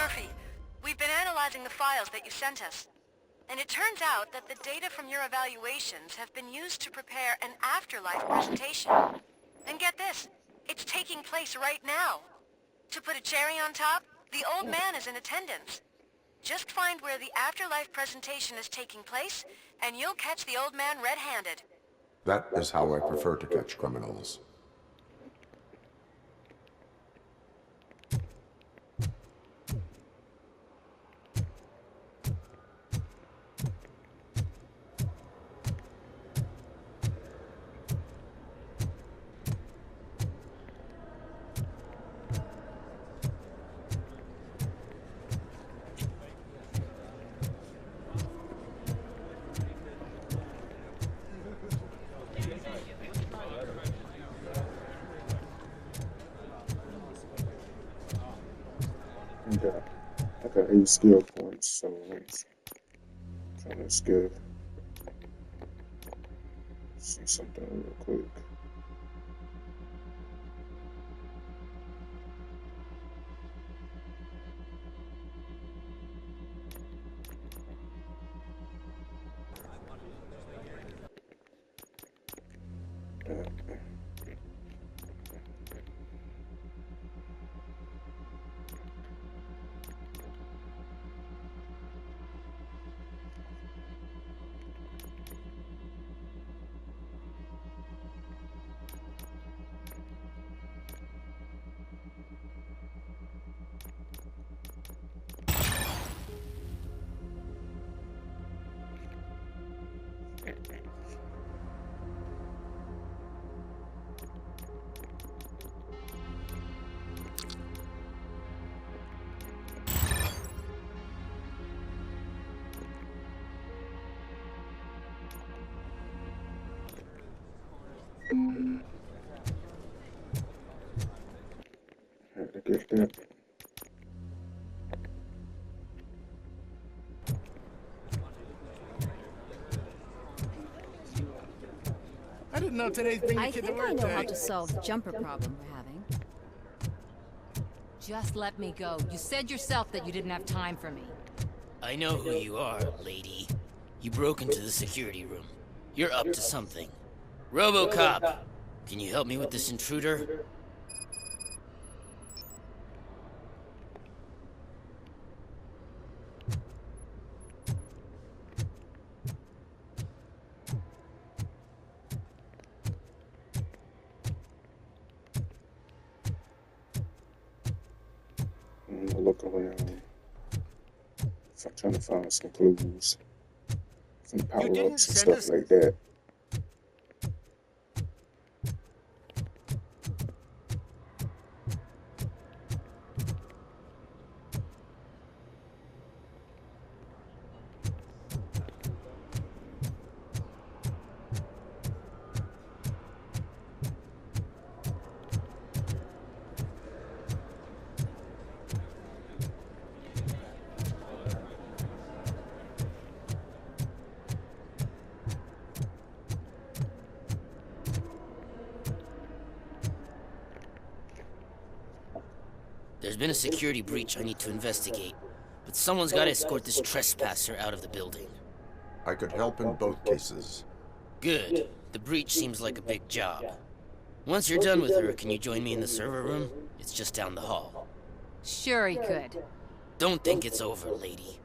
Murphy. We've been analyzing the files that you sent us. And it turns out that the data from your evaluations have been used to prepare an afterlife presentation. And get this, it's taking place right now. To put a cherry on top, the old man is in attendance. Just find where the afterlife presentation is taking place, and you'll catch the old man red-handed. That is how I prefer to catch criminals. I got 8 skill points, so that's good. See something real quick. Had to get that. I didn't know today's bring the I kid to think work I know day. how to solve the jumper problem we're having. Just let me go. You said yourself that you didn't have time for me. I know who you are, lady. You broke into the security room. You're up to something. Robocop! Can you help me with this intruder? I'm gonna look around. I'm trying to find some clues, some power-ups and stuff like that. There's been a security breach I need to investigate, but someone's got to escort this trespasser out of the building. I could help in both cases. Good. The breach seems like a big job. Once you're done with her, can you join me in the server room? It's just down the hall. Sure he could. Don't think it's over, lady.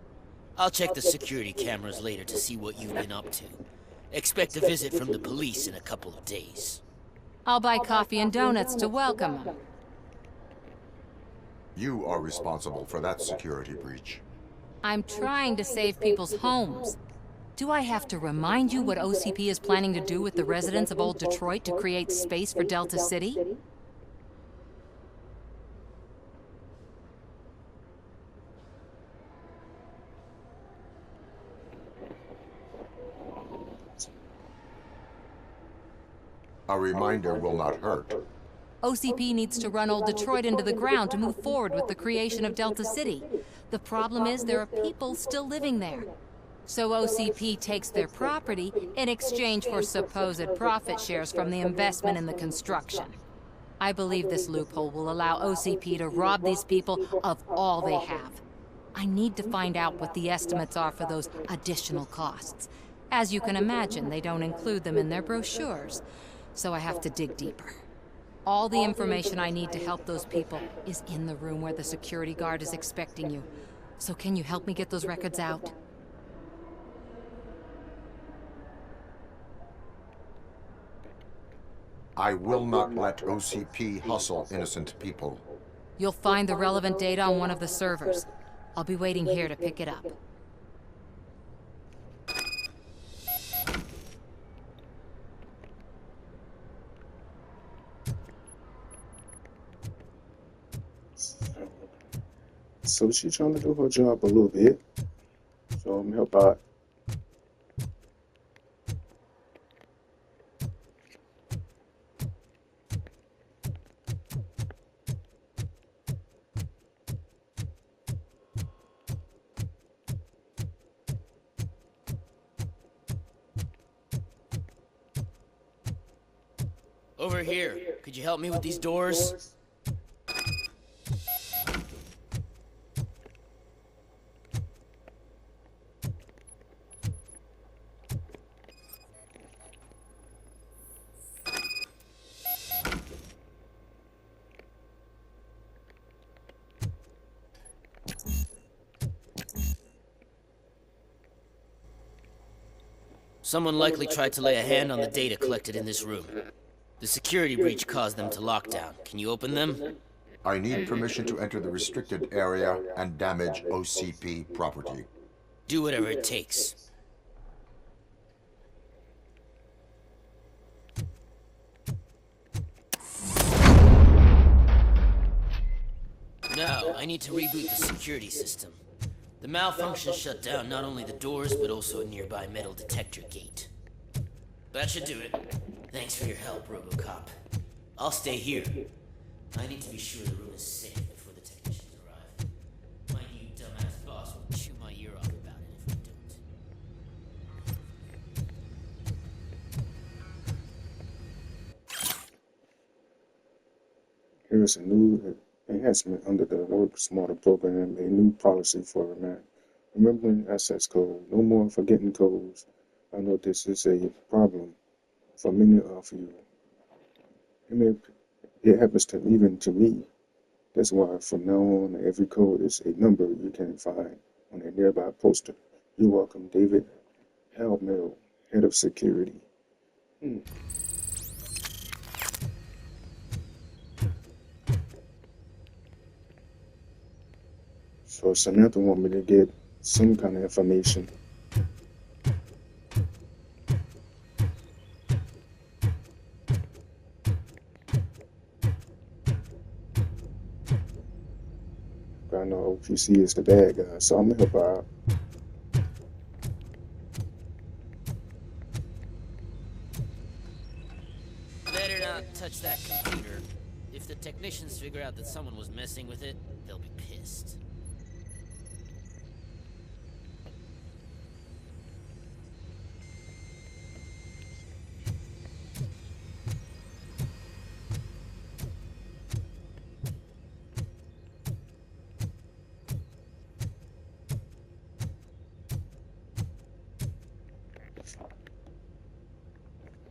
I'll check the security cameras later to see what you've been up to. Expect a visit from the police in a couple of days. I'll buy coffee and donuts to welcome him. You are responsible for that security breach. I'm trying to save people's homes. Do I have to remind you what OCP is planning to do with the residents of Old Detroit to create space for Delta City? A reminder will not hurt. OCP needs to run Old Detroit into the ground to move forward with the creation of Delta City. The problem is there are people still living there. So OCP takes their property in exchange for supposed profit shares from the investment in the construction. I believe this loophole will allow OCP to rob these people of all they have. I need to find out what the estimates are for those additional costs. As you can imagine, they don't include them in their brochures, so I have to dig deeper. All the information I need to help those people is in the room where the security guard is expecting you. So can you help me get those records out? I will not let OCP hustle innocent people. You'll find the relevant data on one of the servers. I'll be waiting here to pick it up. So she's trying to do her job a little bit. So I'm help out. Over here. Could you help me with these doors? Someone likely tried to lay a hand on the data collected in this room. The security breach caused them to lock down. Can you open them? I need permission to enter the restricted area and damage OCP property. Do whatever it takes. Now, I need to reboot the security system. The malfunction shut down not only the doors, but also a nearby metal detector gate. That should do it. Thanks for your help, Robocop. I'll stay here. I need to be sure the room is safe before the technicians arrive. My new dumbass boss will chew my ear off about it if we don't. Here's a new enhancement under the Work Smarter program, a new policy for remembering access code. No more forgetting codes. I know this is a problem for many of you. It happens to even to me. That's why from now on, every code is a number you can find on a nearby poster. You're welcome, David Halmel, Head of Security. So Samantha want me to get some kind of information. I know OPC is the bad guy, so I'm gonna help her out. Better not touch that computer. If the technicians figure out that someone was messing with it, they'll be pissed.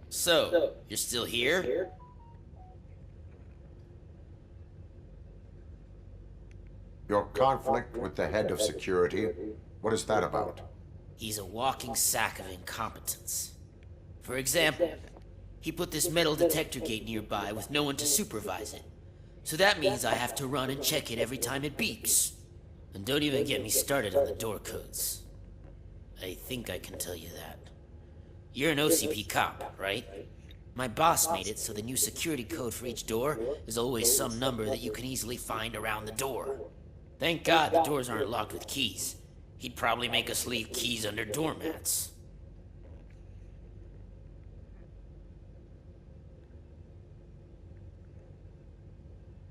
So, you're still here? Your conflict with the head of security, what is that about? He's a walking sack of incompetence. For example, he put this metal detector gate nearby with no one to supervise it. So that means I have to run and check it every time it beeps. And don't even get me started on the door codes. I think I can tell you that. You're an OCP cop, right? My boss made it so the new security code for each door is always some number that you can easily find around the door. Thank God the doors aren't locked with keys. He'd probably make us leave keys under doormats.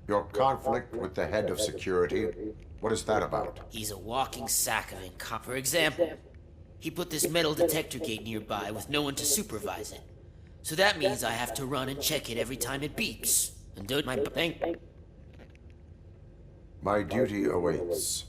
Your conflict with the head of security, what is that about? He's a walking sack of incompetence. For example, he put this metal detector gate nearby with no one to supervise it. So that means I have to run and check it every time it beeps. And don't my bank. My duty awaits.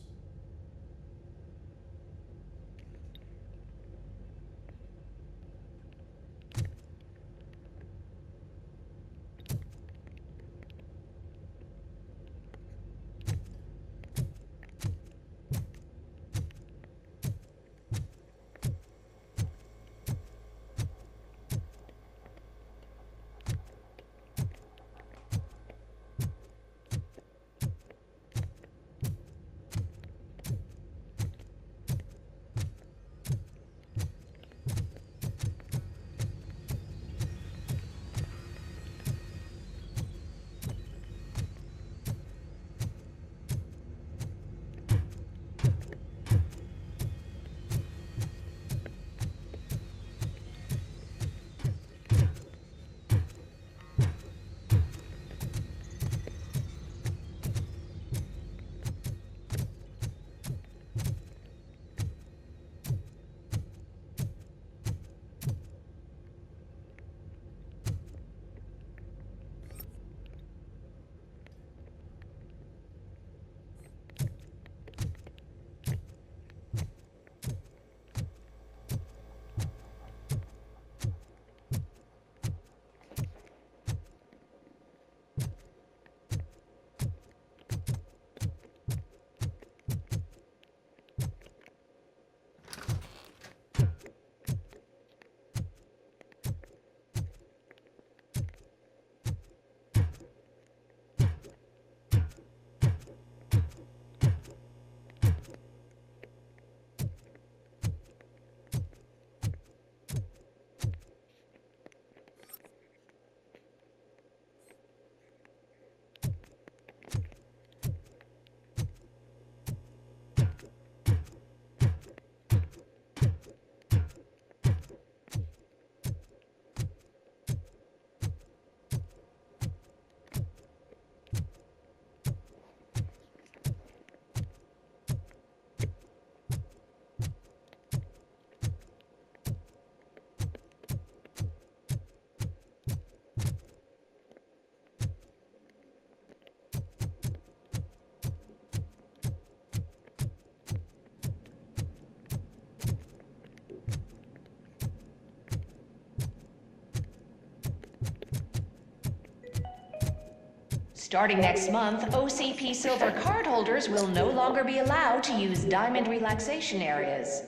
Starting next month, OCP Silver cardholders will no longer be allowed to use diamond relaxation areas.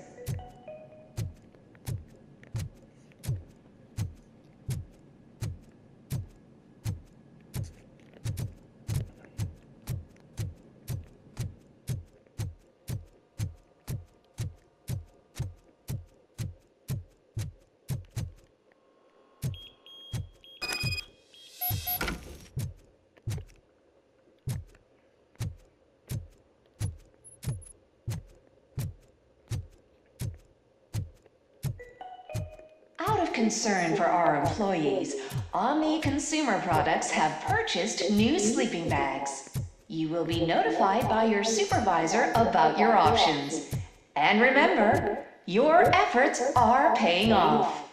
Out of concern for our employees, Omni Consumer Products have purchased new sleeping bags. You will be notified by your supervisor about your options. And remember, your efforts are paying off.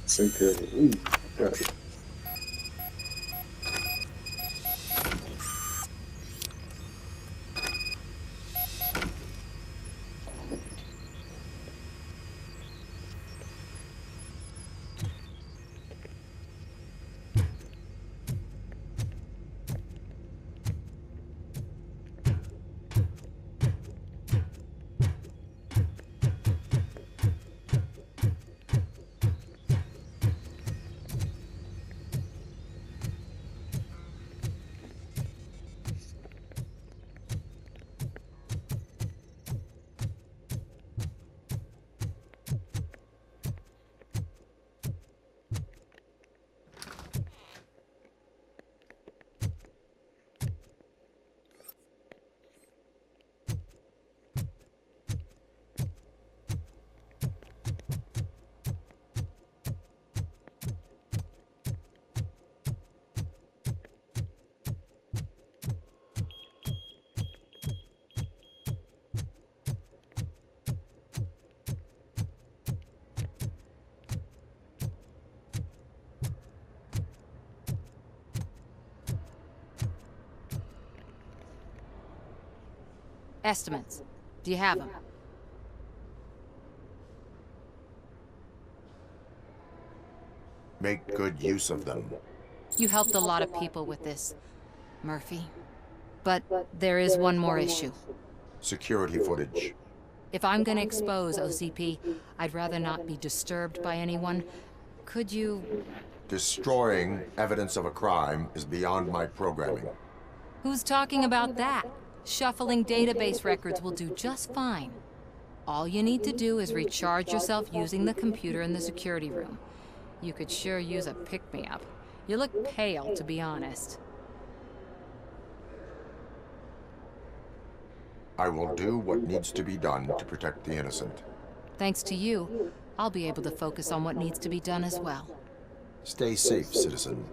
Take care of it. Ooh, got it. Estimates. Do you have them? Make good use of them. You helped a lot of people with this, Murphy. But there is one more issue. Security footage. If I'm gonna expose OCP, I'd rather not be disturbed by anyone. Could you... Destroying evidence of a crime is beyond my programming. Who's talking about that? Shuffling database records will do just fine. All you need to do is recharge yourself using the computer in the security room. You could sure use a pick-me-up. You look pale, to be honest. I will do what needs to be done to protect the innocent. Thanks to you, I'll be able to focus on what needs to be done as well. Stay safe, citizen.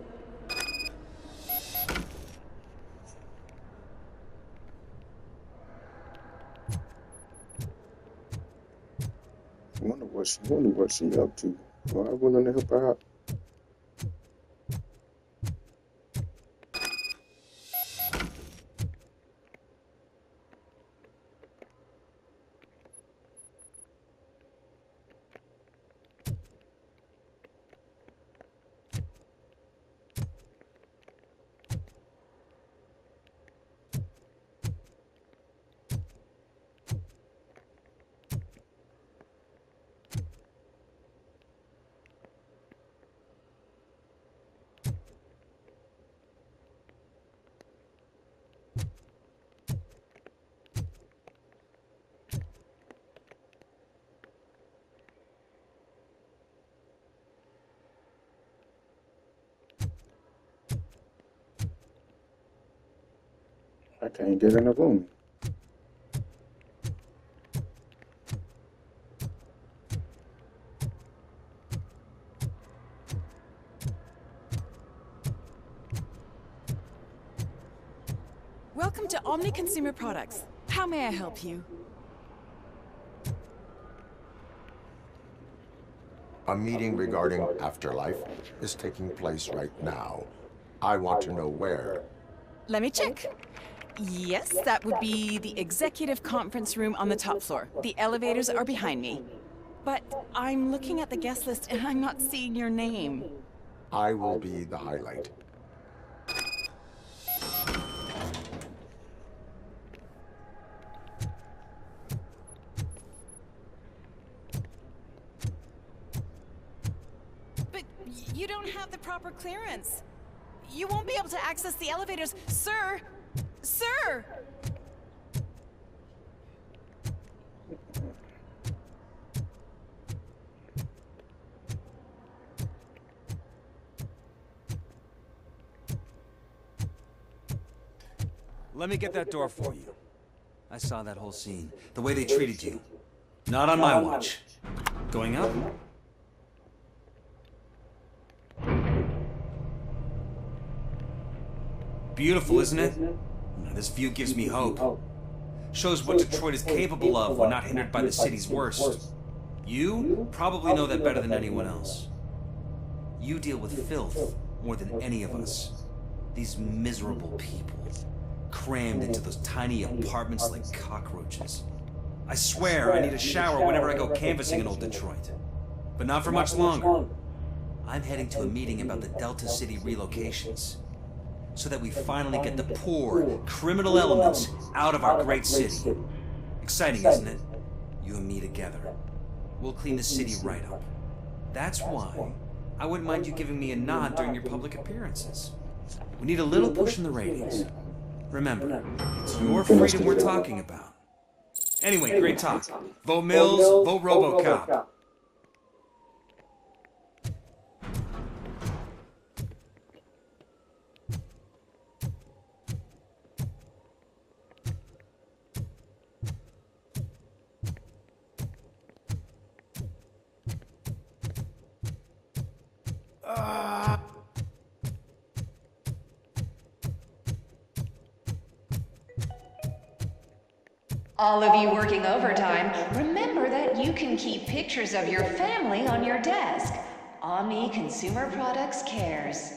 I wonder what wonder what she up to. Well, I went to help her out. I can't get in the room. Welcome to Omni Consumer Products. How may I help you? A meeting regarding afterlife is taking place right now. I want to know where. Let me check. Yes, that would be the executive conference room on the top floor. The elevators are behind me. But I'm looking at the guest list and I'm not seeing your name. I will be the highlight. But you don't have the proper clearance. You won't be able to access the elevators, sir! Sir! Let me get that door for you. I saw that whole scene. The way they treated you. Not on my watch. Going up? Beautiful, isn't it? This view gives me hope. Shows what Detroit is capable of when not hindered by the city's worst. You probably know that better than anyone else. You deal with filth more than any of us. These miserable people, crammed into those tiny apartments like cockroaches. I swear I need a shower whenever I go canvassing in old Detroit. But not for much longer. I'm heading to a meeting about the Delta City relocations, so that we finally get the poor, criminal elements out of our great city. Exciting, isn't it? You and me together. We'll clean the city right up. That's why I wouldn't mind you giving me a nod during your public appearances. We need a little push in the ratings. Remember, it's your freedom we're talking about. Anyway, great talk. Vote Mills, vote Robocop. All of you working overtime, remember that you can keep pictures of your family on your desk. Omni Consumer Products cares.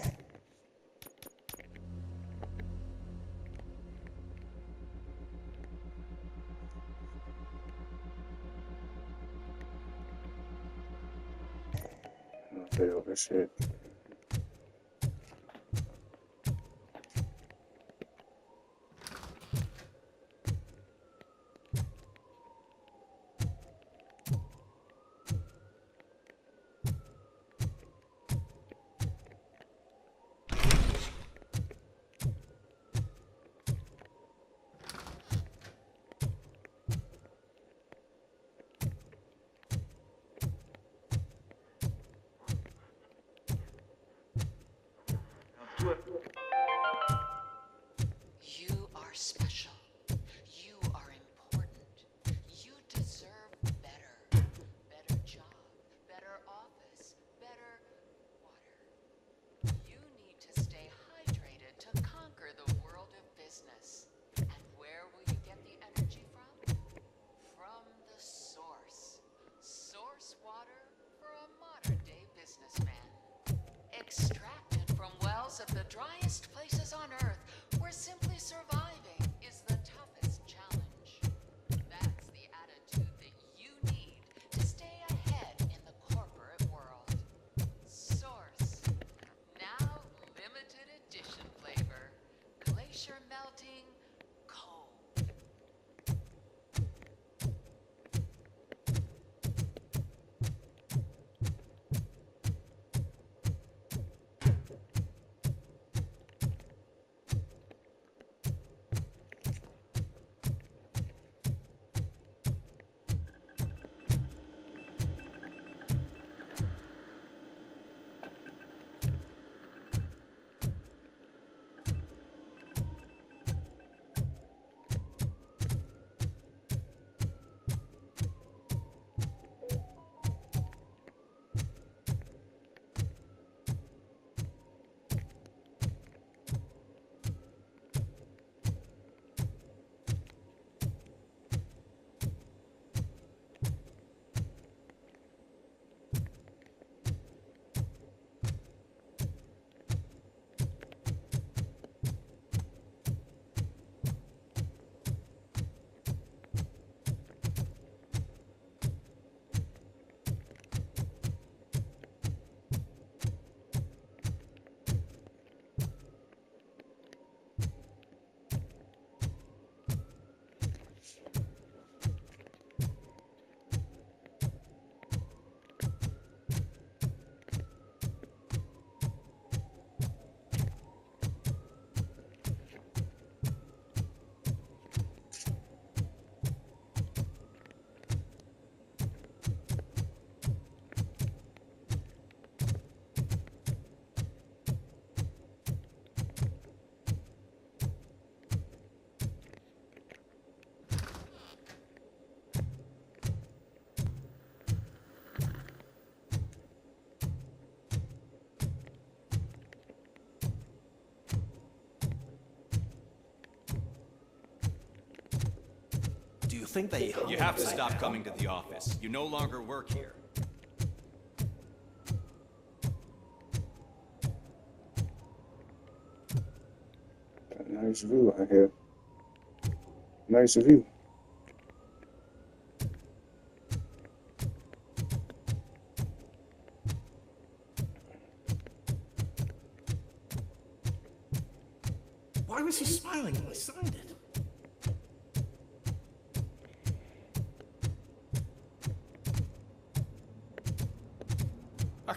I failed that shit. You are special. You are important. You deserve better. Better job, better office, better water. You need to stay hydrated to conquer the world of business. And where will you get the energy from? From the source. Source water extracted from wells of the driest places on Earth, where simply surviving is the toughest challenge. That's the attitude that you need to stay ahead in the corporate world. Source. Now limited edition flavor. Glacier melting cold. Do you think they... You have to stop coming to the office. You no longer work here. Got a nice view out here. Nice view. Why was he smiling when I signed it?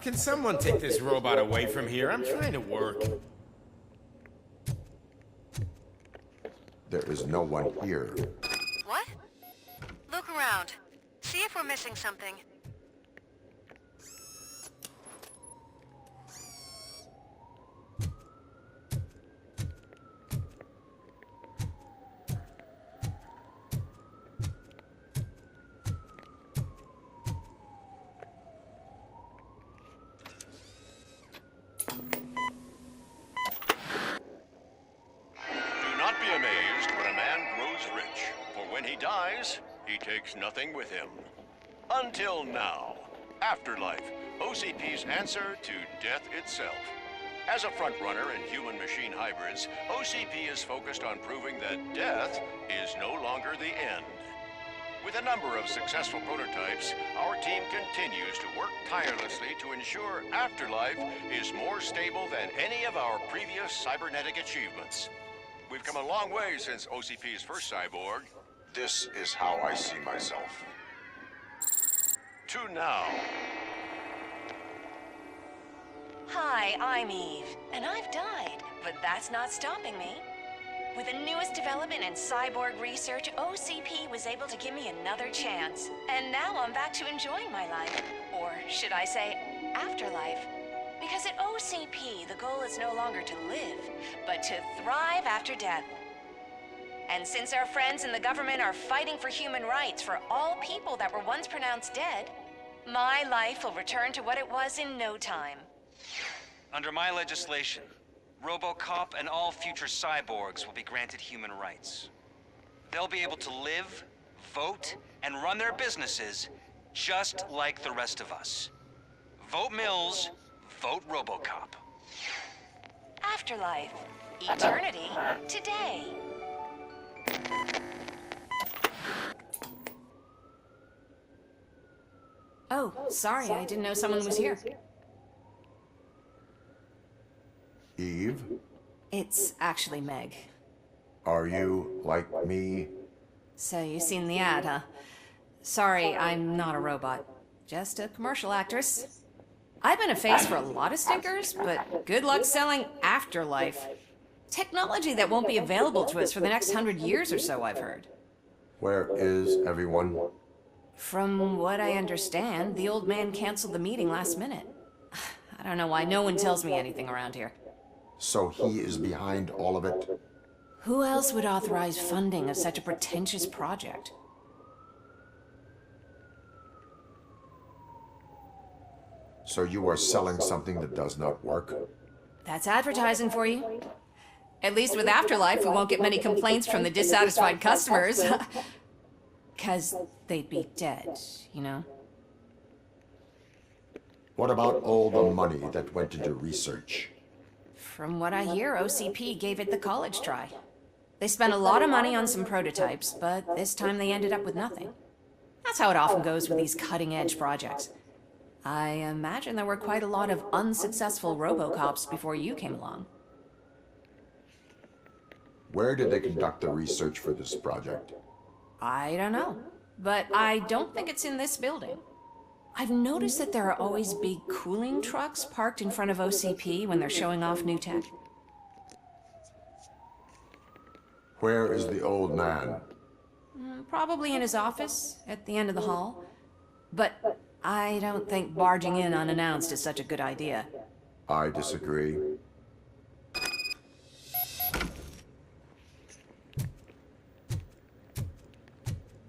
Can someone take this robot away from here? I'm trying to work. There is no one here. What? Look around. See if we're missing something. He takes nothing with him. Until now. Afterlife, OCP's answer to death itself. As a frontrunner in human-machine hybrids, OCP is focused on proving that death is no longer the end. With a number of successful prototypes, our team continues to work tirelessly to ensure Afterlife is more stable than any of our previous cybernetic achievements. We've come a long way since OCP's first cyborg. This is how I see myself. To now. Hi, I'm Eve, and I've died, but that's not stopping me. With the newest development in cyborg research, OCP was able to give me another chance. And now I'm back to enjoying my life. Or should I say, afterlife. Because at OCP, the goal is no longer to live, but to thrive after death. And since our friends in the government are fighting for human rights for all people that were once pronounced dead, my life will return to what it was in no time. Under my legislation, Robocop and all future cyborgs will be granted human rights. They'll be able to live, vote, and run their businesses just like the rest of us. Vote Mills, vote Robocop. Afterlife. Eternity today. Oh, sorry, I didn't know someone was here. Eve, It's actually Meg. are you like me? So you've seen the ad, huh? Sorry, I'm not a robot. Just a commercial actress. I've been a face for a lot of stickers, but good luck selling Afterlife. Technology that won't be available to us for the next 100 years or so, I've heard. Where is everyone? From what I understand, the old man canceled the meeting last minute. I don't know why no one tells me anything around here. So he is behind all of it? Who else would authorize funding of such a pretentious project? So you are selling something that does not work? That's advertising for you. At least with Afterlife, we won't get many complaints from the dissatisfied customers. 'Cause they'd be dead, you know? What about all the money that went into research? From what I hear, OCP gave it the college try. They spent a lot of money on some prototypes, but this time they ended up with nothing. That's how it often goes with these cutting-edge projects. I imagine there were quite a lot of unsuccessful Robocops before you came along. Where did they conduct the research for this project? I don't know, but I don't think it's in this building. I've noticed that there are always big cooling trucks parked in front of OCP when they're showing off new tech. Where is the old man? Probably in his office, at the end of the hall. But I don't think barging in unannounced is such a good idea. I disagree.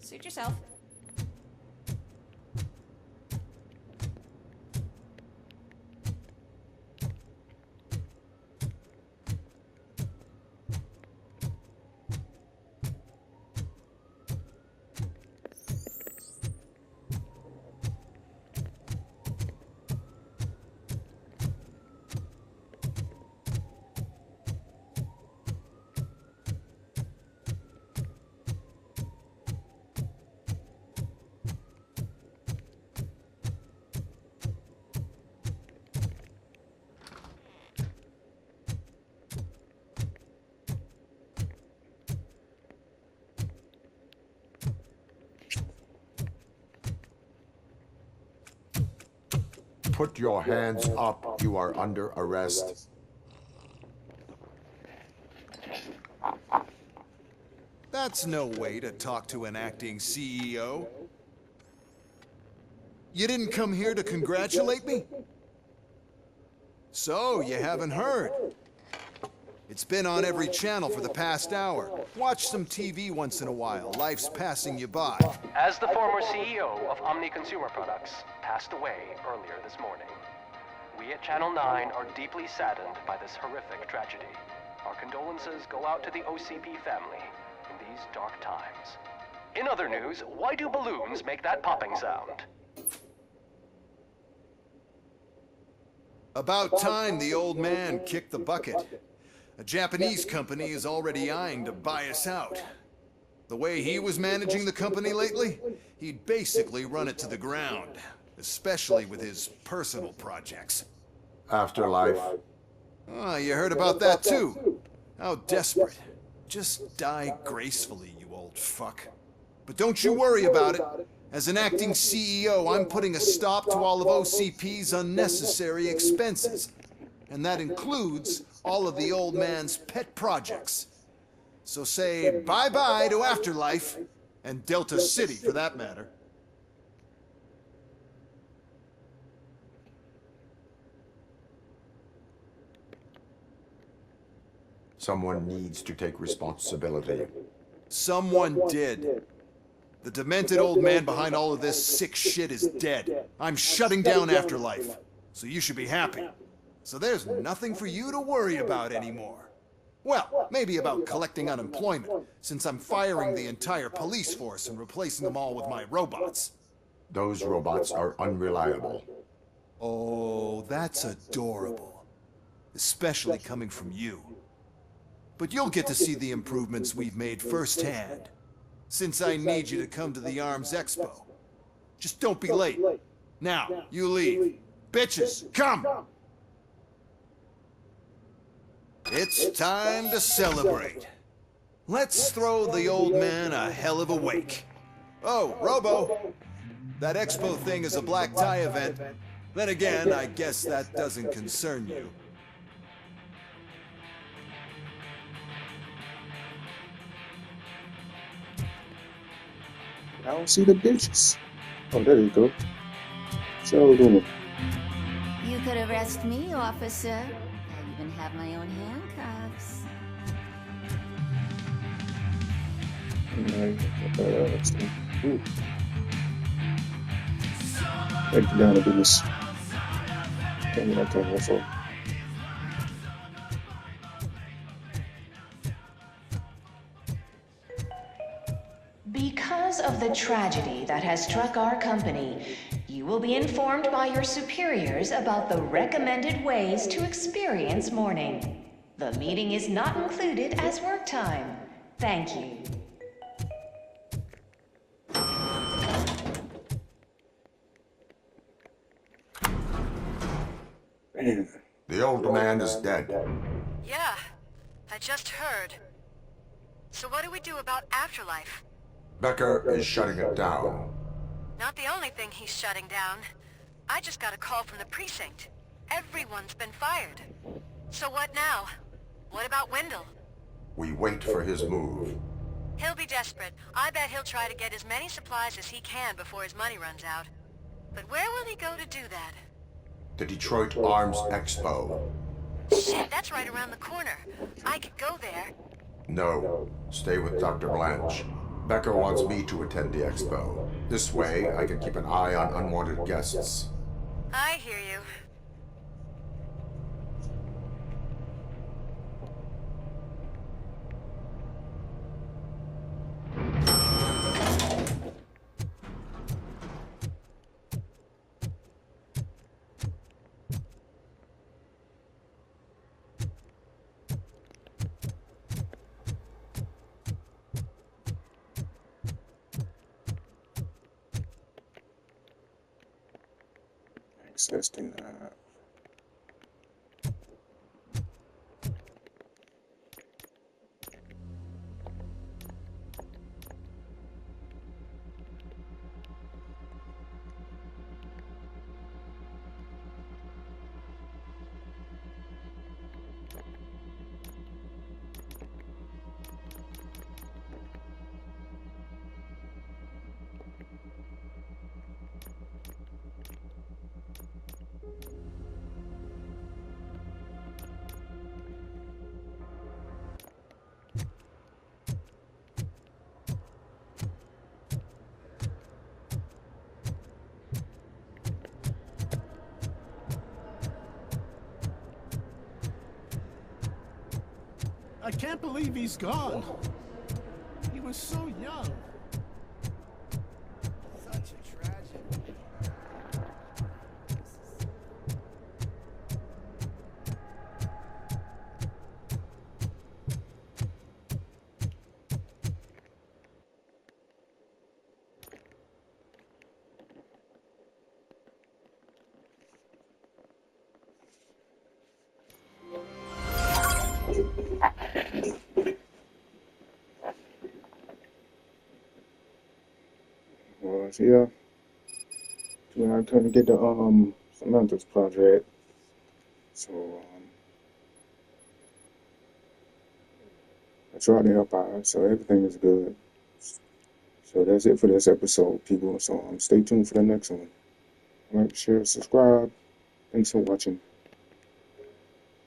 Suit yourself. Put your hands up. You are under arrest. That's no way to talk to an acting CEO. You didn't come here to congratulate me? So, you haven't heard. It's been on every channel for the past hour. Watch some TV once in a while. Life's passing you by. As the former CEO of Omni Consumer Products passed away earlier this morning, we at Channel 9 are deeply saddened by this horrific tragedy. Our condolences go out to the OCP family in these dark times. In other news, why do balloons make that popping sound? About time the old man kicked the bucket. A Japanese company is already eyeing to buy us out. The way he was managing the company lately, he'd basically run it to the ground, especially with his personal projects. Afterlife. Oh, you heard about that too. How desperate. Just die gracefully, you old fuck. But don't you worry about it. As an acting CEO, I'm putting a stop to all of OCP's unnecessary expenses. And that includes all of the old man's pet projects. So say bye-bye to Afterlife, and Delta City for that matter. Someone needs to take responsibility. Someone did. The demented old man behind all of this sick shit is dead. I'm shutting down Afterlife, so you should be happy. So there's nothing for you to worry about anymore. Well, maybe about collecting unemployment, since I'm firing the entire police force and replacing them all with my robots. Those robots are unreliable. Oh, that's adorable. especially coming from you. But you'll get to see the improvements we've made firsthand, since I need you to come to the Arms Expo. Just don't be late. Now, you leave. Bitches, come! It's time to celebrate. Let's throw the old man a hell of a wake. Oh, Robo! That expo thing is a black tie event. Then again, I guess that doesn't concern you. I don't see the bitches. Oh, there you go. So doing. You could arrest me, officer. I even have my own handcuffs. Ooh. Take you down to business. Tell me that time also. Because of the tragedy that has struck our company, you will be informed by your superiors about the recommended ways to experience mourning. The meeting is not included as work time. Thank you. Man. The old man is dead. Yeah, I just heard. So what do we do about afterlife? Becker is shutting it down. Not the only thing he's shutting down. I just got a call from the precinct. Everyone's been fired. So what now? What about Wendell? We wait for his move. He'll be desperate. I bet he'll try to get as many supplies as he can before his money runs out. But where will he go to do that? The Detroit Arms Expo. Shit, that's right around the corner. I could go there. No, stay with Dr. Blanche. Becker wants me to attend the expo. This way, I can keep an eye on unwanted guests. I hear you. Access denied. I can't believe he's gone. He was so young. Such a tragedy. Yeah. I couldn't get the Samantha's project. So I tried to help out, so everything is good. So that's it for this episode, people. So stay tuned for the next one. Like, share, subscribe. Thanks for watching.